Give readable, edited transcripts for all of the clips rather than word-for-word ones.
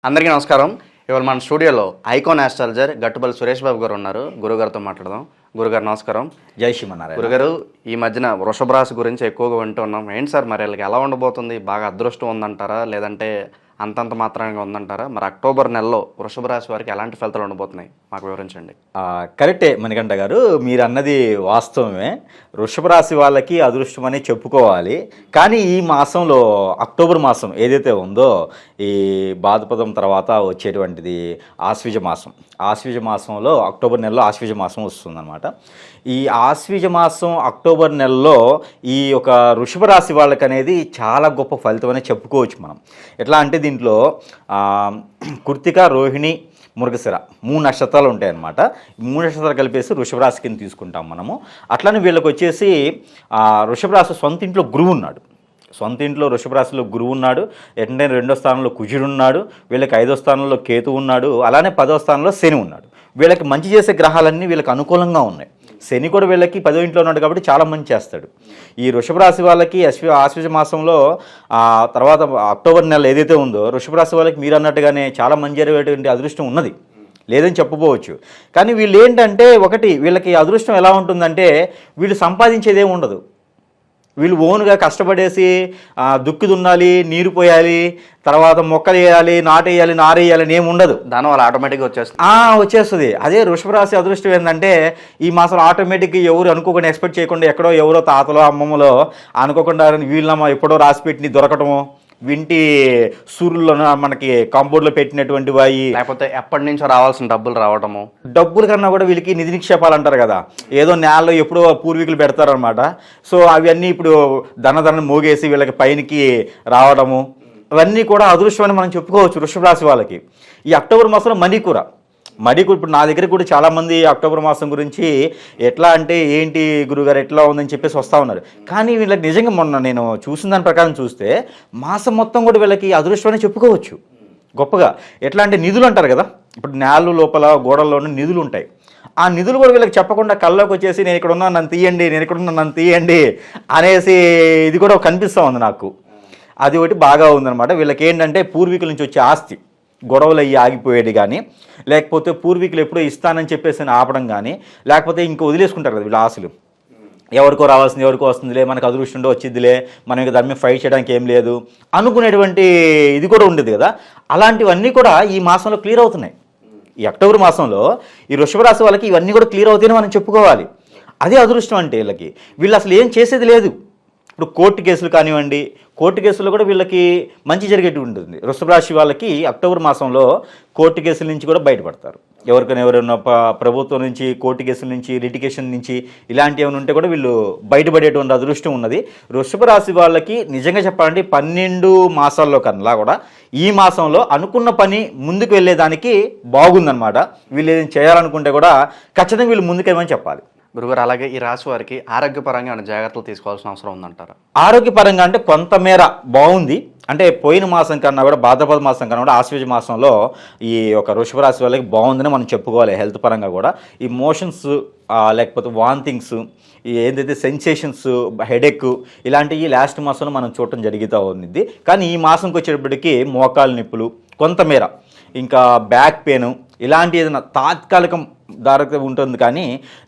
అందరికీ నమస్కారం. ఇవాళ మన స్టూడియోలో ఐకాన్ ఆస్ట్రాలజర్ గట్టుబల్లి సురేష్ బాబు గారు ఉన్నారు. గురుగారితో మాట్లాడదాం. గురుగారు నమస్కారం. జై శ్రీమన్నారాయణ. గురుగారు, ఈ మధ్యన వృషభ రాశి గురించి ఎక్కువగా వింటున్నాం. ఏంటి సార్ మరి వీళ్ళకి ఎలా ఉండబోతుంది? బాగా అదృష్టం ఉందంటారా, లేదంటే అంతంత మాత్రంగా ఉందంటారా? మరి అక్టోబర్ నెలలో వృషభ రాశి వారికి ఎలాంటి ఫలితాలు ఉండబోతున్నాయి మాకు వివరించండి. కరెక్టే మణికంఠ గారు, మీరు అన్నది వాస్తవమే. వృషభ రాశి వాళ్ళకి అదృష్టం అని చెప్పుకోవాలి. కానీ ఈ మాసంలో అక్టోబర్ మాసం ఏదైతే ఉందో, ఈ భాద్రపదం తర్వాత వచ్చేటువంటిది ఆశ్వీజ మాసం. ఆశ్వీజ మాసంలో అక్టోబర్ నెలలో ఆశ్వీజ మాసం వస్తుందన్నమాట. ఈ ఆశ్వీజ మాసం అక్టోబర్ నెలలో ఈ యొక్క వృషభ రాశి వాళ్ళకి అనేది చాలా గొప్ప ఫలితం అని చెప్పుకోవచ్చు మనం. ఎట్లా అంటే దీంట్లో కృత్తిక, రోహిణి, మృగశిర 3 నక్షత్రాలు ఉంటాయన్నమాట. 3 నక్షత్రాలు కలిపేసి వృషభ రాశి కింద తీసుకుంటాం మనము. అట్లనే వీళ్ళకి వచ్చేసి వృషభ రాశి సొంత ఇంట్లో గురువు ఉన్నాడు. సొంత ఇంట్లో వృషభ రాశిలో గురువు ఉన్నాడు. ఏంటంటే 2వ స్థానంలో కుజుడు ఉన్నాడు. వీళ్ళకి 5వ స్థానంలో కేతు ఉన్నాడు. అలానే 10వ స్థానంలో శని ఉన్నాడు. వీళ్ళకి మంచి చేసే గ్రహాలన్నీ వీళ్ళకి అనుకూలంగా ఉన్నాయి. శని కూడా వీళ్ళకి 10వ ఇంట్లో ఉన్నాడు కాబట్టి చాలా మంచి చేస్తాడు. ఈ వృషభ రాశి వాళ్ళకి ఆశ్వీజ మాసంలో తర్వాత అక్టోబర్ నెల ఏదైతే ఉందో, వృషభ రాశి వాళ్ళకి మీరు అన్నట్టుగానే చాలా మంచి జరిగేటువంటి అదృష్టం ఉన్నది, లేదని చెప్పుకోవచ్చు. కానీ వీళ్ళు ఏంటంటే, ఒకటి వీళ్ళకి అదృష్టం ఎలా ఉంటుందంటే, వీళ్ళు సంపాదించేదే ఉండదు. వీళ్ళు ఓన్గా కష్టపడేసి దుక్కి దున్నాలి, నీరు పోయాలి, తర్వాత మొక్కలు వేయాలి, నాటేయాలి, నారేయాలి అని ఏమి ఉండదు. దానివల్ల ఆటోమేటిక్గా వచ్చేస్తుంది. అదే వృషభ రాశి అదృష్టం ఏంటంటే, ఈ మాసం ఆటోమేటిక్గా ఎవరు అనుకోకుండా ఎక్స్పెక్ట్ చేయకుండా ఎక్కడో ఎవరో తాతలో అమ్మమ్మలో అనుకోకుండా వీళ్ళమ్మ ఎప్పుడో రాసి పెట్టి దొరకటము, వింటి సూర్యుల్లో మనకి కాంపౌండ్లో పెట్టినటువంటి వాయి, లేకపోతే ఎప్పటి నుంచో రావాల్సిన డబ్బులు రావడము. డబ్బుల కన్నా కూడా వీళ్ళకి నిధి నిక్షేపాలు అంటారు కదా, ఏదో నేలలో ఎప్పుడో పూర్వీకులు పెడతారనమాట. సో అవన్నీ ఇప్పుడు ధన మోగేసి వీళ్ళకి పైనకి రావడము, అవన్నీ కూడా అదృష్టం అని మనం చెప్పుకోవచ్చు వృషభ రాశి వాళ్ళకి. ఈ అక్టోబర్ మాసంలో మడికూర ఇప్పుడు నా దగ్గర కూడా చాలామంది అక్టోబర్ మాసం గురించి ఎట్లా అంటే ఏంటి గురుగారు ఎట్లా ఉందని చెప్పేసి వస్తూ ఉన్నారు. కానీ వీళ్ళకి నిజంగా మొన్న నేను చూసిన దాని ప్రకారం చూస్తే మాసం మొత్తం కూడా వీళ్ళకి అదృష్టం అని చెప్పుకోవచ్చు గొప్పగా. ఎట్లా అంటే నిధులు అంటారు కదా, ఇప్పుడు నేల లోపల గోడల్లోనే నిధులు ఉంటాయి. ఆ నిధులు కూడా వీళ్ళకి చెప్పకుండా కళ్ళలోకి వచ్చేసి నేను ఇక్కడ ఉన్నాను నన్ను తీయండి అనేసి ఇది కూడా కనిపిస్తూ ఉంది నాకు. అది ఒకటి బాగా ఉందన్నమాట. వీళ్ళకి ఏంటంటే పూర్వీకుల నుంచి వచ్చే ఆస్తి గొడవలు అయ్యి ఆగిపోయేది కానీ, లేకపోతే పూర్వీకులు ఎప్పుడో ఇస్తానని చెప్పేసి ఆపడం కానీ, లేకపోతే ఇంకో వదిలేసుకుంటారు కదా వీళ్ళ ఆశలు, ఎవరికో రావాల్సింది ఎవరికో వస్తుందిలే, మనకు అదృష్టంలో వచ్చిద్దిలే, మనం ఇంకా దాని మీద ఫైట్ చేయడానికి ఏం లేదు అనుకునేటువంటి ఇది కూడా ఉండేది కదా. అలాంటివన్నీ కూడా ఈ మాసంలో క్లియర్ అవుతున్నాయి. ఈ అక్టోబర్ మాసంలో ఈ వృషభ రాశి వాళ్ళకి ఇవన్నీ కూడా క్లియర్ అవుతాయని మనం చెప్పుకోవాలి. అదే అదృష్టం అంటే వీళ్ళు అసలు ఏం చేసేది లేదు. ఇప్పుడు కోర్టు కేసులు కానివ్వండి, కోర్టు కేసుల్లో కూడా వీళ్ళకి మంచి జరిగేటి ఉంటుంది. వృషభ రాశి వాళ్ళకి అక్టోబర్ మాసంలో కోర్టు కేసుల నుంచి కూడా బయటపడతారు. ఎవరైనా ప్రభుత్వం నుంచి, కోర్టు కేసుల నుంచి, లిటిగేషన్ నుంచి ఇలాంటివి ఏమైనా ఉంటే కూడా వీళ్ళు బయటపడేటువంటి అదృష్టం ఉన్నది. వృషభ రాశి వాళ్ళకి నిజంగా చెప్పాలంటే 12 మాసాల్లో కన్నా కూడా ఈ మాసంలో అనుకున్న పని ముందుకు వెళ్ళేదానికి బాగుందన్నమాట. వీళ్ళు ఏదైనా చేయాలనుకుంటే కూడా ఖచ్చితంగా వీళ్ళు ముందుకేమని చెప్పాలి. గురుగారు, అలాగే ఈ రాశి వారికి ఆరోగ్యపరంగా ఏమైనా జాగ్రత్తలు తీసుకోవాల్సిన అవసరం ఉందంటారా? ఆరోగ్యపరంగా అంటే కొంతమేర బాగుంది. అంటే పోయిన మాసం కన్నా కూడా, భాద్రపద మాసం కన్నా కూడా ఆశ్వీజ మాసంలో ఈ ఒక వృషభ రాశి వాళ్ళకి బాగుందని మనం చెప్పుకోవాలి. హెల్త్ పరంగా కూడా ఈ మోషన్స్, లేకపోతే వాంతింగ్స్, ఈ ఏదైతే సెన్సేషన్స్, హెడేక్ ఇలాంటివి లాస్ట్ మాసంలో మనం చూడటం జరుగుతూ ఉంది. కానీ ఈ మాసంకి వచ్చేటప్పటికి మోకాలు నొప్పులు కొంతమేర, ఇంకా బ్యాక్ పెయిన్ ఇలాంటి ఏదైనా తాత్కాలికం దారిగా ఉంటుంది. కానీ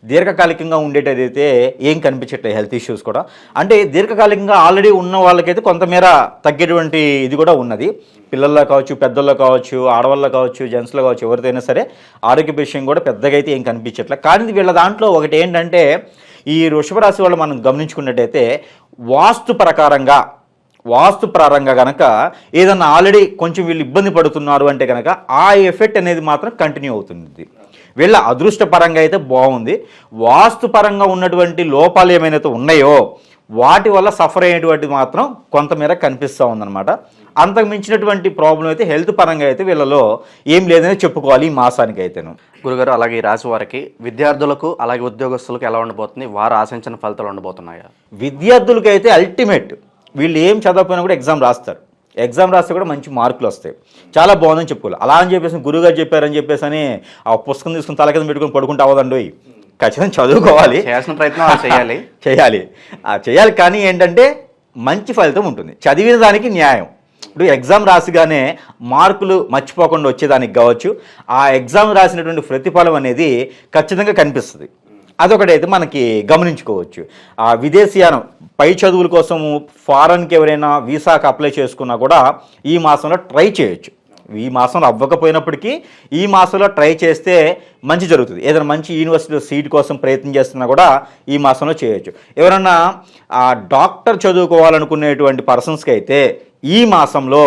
దీర్ఘకాలికంగా ఉండేటైతే ఏం కనిపించట్లేదు హెల్త్ ఇష్యూస్ కూడా. అంటే దీర్ఘకాలికంగా ఆల్రెడీ ఉన్న వాళ్ళకైతే కొంతమేర తగ్గేటువంటి ఇది కూడా ఉన్నది. పిల్లల్లో కావచ్చు, పెద్దల్లో కావచ్చు, ఆడవాళ్ళలో కావచ్చు, జెంట్స్లో కావచ్చు, ఎవరిదైనా సరే ఆరోగ్య విషయం కూడా పెద్దగా అయితే ఏం కనిపించట్లేదు. కానీ వీళ్ళ దాంట్లో ఒకటి ఏంటంటే, ఈ వృషభ రాశి వాళ్ళు మనం గమనించుకున్నట్టయితే వాస్తు పరంగా కనుక ఏదన్నా ఆల్రెడీ కొంచెం వీళ్ళు ఇబ్బంది పడుతున్నారు అంటే కనుక ఆ ఎఫెక్ట్ అనేది మాత్రం కంటిన్యూ అవుతుంది. వీళ్ళ అదృష్టపరంగా అయితే బాగుంది. వాస్తుపరంగా ఉన్నటువంటి లోపాలు ఏమైనా ఉన్నాయో వాటి వల్ల సఫర్ అయ్యేటువంటి మాత్రం కొంతమేర కనిపిస్తూ ఉందన్నమాట. అంతకు మించినటువంటి ప్రాబ్లం అయితే హెల్త్ పరంగా అయితే వీళ్ళలో ఏం లేదని చెప్పుకోవాలి ఈ మాసానికి అయితేను. గురుగారు, అలాగే ఈ రాశి వారికి విద్యార్థులకు అలాగే ఉద్యోగస్తులకు ఎలా ఉండబోతుంది? వారు ఆశించిన ఫలితాలు ఉండబోతున్నాయా? విద్యార్థులకి అయితే అల్టిమేట్, వీళ్ళు ఏం చదవకపోయినా కూడా ఎగ్జామ్ రాస్తే కూడా మంచి మార్కులు వస్తాయి. చాలా బాగుందని చెప్పుకోవాలి. అలా అని చెప్పేసి గురువుగారు చెప్పారని చెప్పేసి ఆ పుస్తకం తీసుకుని తల కింద పెట్టుకుని పడుకుంటూ అవ్వదండి. ఖచ్చితంగా చదువుకోవాలి, చేయాల్సిన ప్రయత్నం చేయాలి. కానీ ఏంటంటే మంచి ఫలితం ఉంటుంది. చదివిన దానికి న్యాయం. ఇప్పుడు ఎగ్జామ్ రాసిగానే మార్కులు మర్చిపోకుండా వచ్చేదానికి కావచ్చు, ఆ ఎగ్జామ్ రాసినటువంటి ప్రతిఫలం అనేది ఖచ్చితంగా కనిపిస్తుంది. అదొకటైతే మనకి గమనించుకోవచ్చు. ఆ విదేశీయానం పై చదువుల కోసము ఫారెన్కి ఎవరైనా వీసాకి అప్లై చేసుకున్నా కూడా ఈ మాసంలో ట్రై చేయొచ్చు. ఈ మాసంలో అవ్వకపోయినప్పటికీ ఈ మాసంలో ట్రై చేస్తే మంచి జరుగుతుంది. ఏదైనా మంచి యూనివర్సిటీలో సీట్ కోసం ప్రయత్నం చేస్తున్నా కూడా ఈ మాసంలో చేయొచ్చు. ఎవరన్నా డాక్టర్ చదువుకోవాలనుకునేటువంటి పర్సన్స్కి అయితే ఈ మాసంలో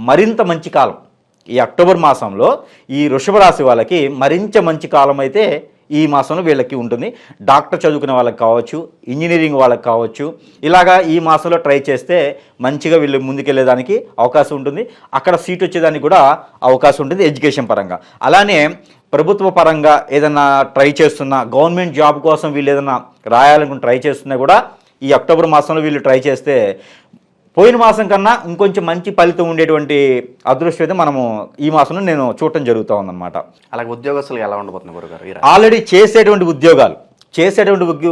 మరింత మంచి కాలం, ఈ అక్టోబర్ మాసంలో ఈ వృషభ రాశి వాళ్ళకి మరింత మంచి కాలం అయితే ఈ మాసంలో వీళ్ళకి ఉంటుంది. డాక్టర్ చదువుకునే వాళ్ళకి కావచ్చు, ఇంజనీరింగ్ వాళ్ళకి కావచ్చు, ఇలాగా ఈ మాసంలో ట్రై చేస్తే మంచిగా వీళ్ళు ముందుకెళ్ళేదానికి అవకాశం ఉంటుంది. అక్కడ సీట్ వచ్చేదానికి కూడా అవకాశం ఉంటుంది ఎడ్యుకేషన్ పరంగా. అలానే ప్రభుత్వ పరంగా ఏదైనా ట్రై చేస్తున్నా, గవర్నమెంట్ జాబ్ కోసం వీళ్ళు ఏదైనా రాయాలనుకుని ట్రై చేస్తున్నా కూడా ఈ అక్టోబర్ మాసంలో వీళ్ళు ట్రై చేస్తే పోయిన మాసం కన్నా ఇంకొంచెం మంచి ఫలితం ఉండేటువంటి అదృష్టం అయితే మనము ఈ మాసంలో నేను చూడటం జరుగుతూ ఉందన్నమాట. అలాగే ఉద్యోగస్తులు ఎలా ఉండబోతుంది గురుగారు? ఆల్రెడీ చేసేటువంటి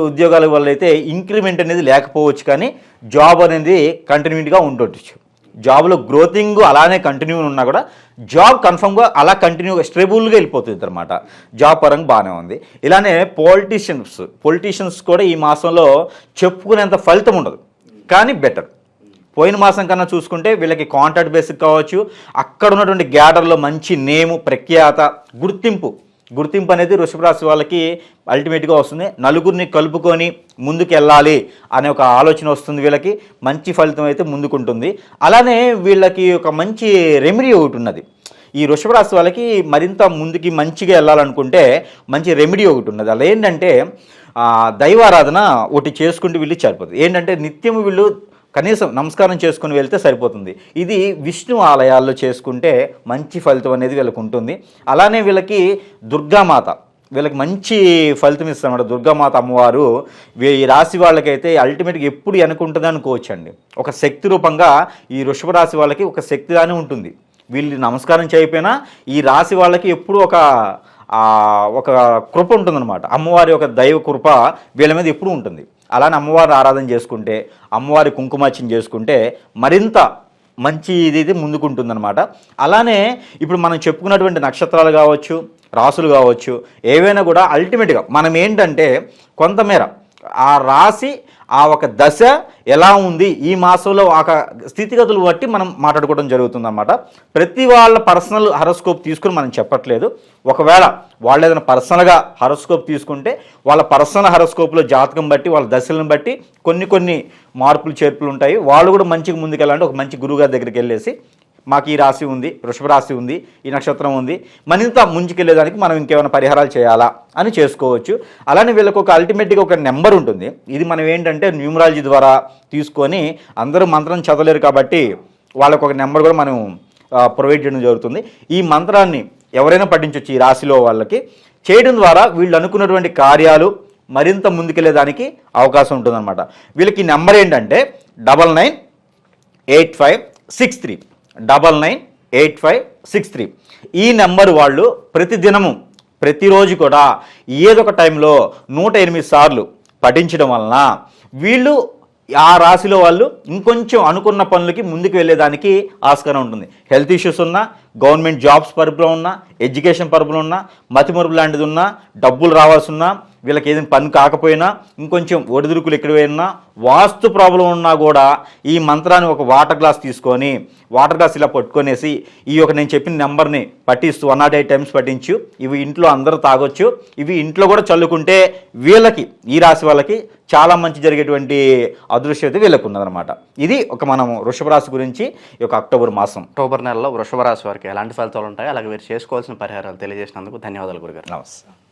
ఉద్యోగాల వల్ల అయితే ఇంక్రిమెంట్ అనేది లేకపోవచ్చు, కానీ జాబ్ అనేది కంటిన్యూగా ఉండొచ్చు. జాబ్లో గ్రోతింగ్ అలానే కంటిన్యూ ఉన్నా కూడా జాబ్ కన్ఫర్మ్గా అలా కంటిన్యూగా స్టేబుల్గా వెళ్ళిపోతుంది అనమాట. జాబ్ పరంగా బాగానే ఉంది. ఇలానే పొలిటీషియన్స్ కూడా ఈ మాసంలో చెప్పుకునేంత ఫలితం ఉండదు, కానీ బెటర్. పోయిన మాసం కన్నా చూసుకుంటే వీళ్ళకి కాంట్రాక్ట్ బేసిక్ కావచ్చు, అక్కడ ఉన్నటువంటి గ్యాడర్లో మంచి నేము, ప్రఖ్యాత, గుర్తింపు అనేది వృషభ రాశి వాళ్ళకి అల్టిమేట్గా వస్తుంది. నలుగురిని కలుపుకొని ముందుకు వెళ్ళాలి అనే ఒక ఆలోచన వస్తుంది. వీళ్ళకి మంచి ఫలితం అయితే ముందుకుంటుంది. అలానే వీళ్ళకి ఒక మంచి రెమెడీ ఒకటి ఉన్నది. ఈ వృషభ రాశి వాళ్ళకి మరింత ముందుకి మంచిగా వెళ్ళాలనుకుంటే మంచి రెమెడీ ఒకటి ఉన్నది. అలా ఏంటంటే దైవారాధన ఒకటి చేసుకుంటూ వీళ్ళు సరిపోతుంది. ఏంటంటే నిత్యము వీళ్ళు కనీసం నమస్కారం చేసుకుని వెళ్తే సరిపోతుంది. ఇది విష్ణు ఆలయాల్లో చేసుకుంటే మంచి ఫలితం అనేది వీళ్ళకి ఉంటుంది. అలానే వీళ్ళకి దుర్గామాత వీళ్ళకి మంచి ఫలితం ఇస్తామన్నమాట. దుర్గామాత అమ్మవారు ఈ రాశి వాళ్ళకైతే అల్టిమేట్గా ఎప్పుడు వెనుకుంటుంది అనుకోవచ్చండి. ఒక శక్తి రూపంగా ఈ వృషభ రాశి వాళ్ళకి ఒక శక్తిగానే ఉంటుంది. వీళ్ళు నమస్కారం చేయకపోయినా ఈ రాశి వాళ్ళకి ఎప్పుడు ఒక కృప ఉంటుందన్నమాట. అమ్మవారి ఒక దైవ కృప వీళ్ళ మీద ఎప్పుడు ఉంటుంది. అలానే అమ్మవారిని ఆరాధన చేసుకుంటే, అమ్మవారి కుంకుమార్చన చేసుకుంటే మరింత మంచి ఇది ముందుకుంటుందన్నమాట. అలానే ఇప్పుడు మనం చెప్పుకున్నటువంటి నక్షత్రాలు కావచ్చు, రాసులు కావచ్చు, ఏవైనా కూడా అల్టిమేట్గా మనం ఏంటంటే కొంతమేర ఆ రాశి ఆ ఒక దశ ఎలా ఉంది ఈ మాసంలో ఒక స్థితిగతులు బట్టి మనం మాట్లాడుకోవడం జరుగుతుందన్నమాట. ప్రతి వాళ్ళ పర్సనల్ హరోస్కోప్ తీసుకుని మనం చెప్పట్లేదు. ఒకవేళ వాళ్ళు ఏదైనా పర్సనల్గా హరోస్కోప్ తీసుకుంటే వాళ్ళ పర్సనల్ హరోస్కోప్లో జాతకం బట్టి వాళ్ళ దశలను బట్టి కొన్ని మార్పులు చేర్పులు ఉంటాయి. వాళ్ళు కూడా మంచిగా ముందుకెళ్ళాలంటే ఒక మంచి గురువుగారి దగ్గరికి వెళ్ళేసి మాకు ఈ రాశి ఉంది, వృషభ రాశి ఉంది, ఈ నక్షత్రం ఉంది, మరింత ముందుకెళ్ళేదానికి మనం ఇంకేమైనా పరిహారాలు చేయాలా అని చేసుకోవచ్చు. అలానే వీళ్ళకి ఒక అల్టిమేట్గా ఒక నెంబర్ ఉంటుంది. ఇది మనం ఏంటంటే న్యూమరాలజీ ద్వారా తీసుకొని అందరూ మంత్రం చదవలేరు కాబట్టి వాళ్ళకు ఒక నెంబర్ కూడా మనం ప్రొవైడ్ చేయడం జరుగుతుంది. ఈ మంత్రాన్ని ఎవరైనా పఠించవచ్చు. ఈ రాశిలో వాళ్ళకి చేయడం ద్వారా వీళ్ళు అనుకున్నటువంటి కార్యాలు మరింత ముందుకెళ్ళేదానికి అవకాశం ఉంటుందన్నమాట. వీళ్ళకి నెంబర్ ఏంటంటే 998563 998563. ఈ నెంబర్ వాళ్ళు ప్రతిరోజు కూడా ఏదో ఒక టైంలో 108 సార్లు పఠించడం వలన వీళ్ళు ఆ రాశిలో వాళ్ళు ఇంకొంచెం అనుకున్న పనులకి ముందుకు వెళ్ళేదానికి ఆస్కారం ఉంటుంది. హెల్త్ ఇష్యూస్ ఉన్నా, గవర్నమెంట్ జాబ్స్ పరుపులో ఉన్నా, ఎడ్యుకేషన్ పరుపులో ఉన్నా, మతిమరుపు లాంటిది ఉన్నా, డబ్బులు రావాల్సి ఉన్నా, వీళ్ళకి ఏదైనా పని కాకపోయినా, ఇంకొంచెం ఒడిదుడుకులు ఎక్కడైనా, వాస్తు ప్రాబ్లం ఉన్నా కూడా ఈ మంత్రాన్ని ఒక వాటర్ గ్లాస్ తీసుకొని ఇలా పట్టుకొనేసి ఈ యొక్క నేను చెప్పిన నెంబర్ని పట్టిస్తూ 108 టైమ్స్ పట్టించు. ఇవి ఇంట్లో అందరూ తాగొచ్చు. ఇవి ఇంట్లో కూడా చల్లుకుంటే వీళ్ళకి ఈ రాశి వాళ్ళకి చాలా మంచి జరిగేటువంటి అదృశ్యం అయితే వీళ్ళకు ఉన్నదనమాట. ఇది ఒక మనం వృషభ రాశి గురించి ఈ యొక్క అక్టోబర్ నెలలో వృషభ రాశి వారికి ఎలాంటి ఫలితాలు ఉంటాయి, అలాగే వీరు చేసుకోవాల్సిన పరిహారాలు తెలియజేసినందుకు ధన్యవాదాలు గురుగారు. నమస్తే.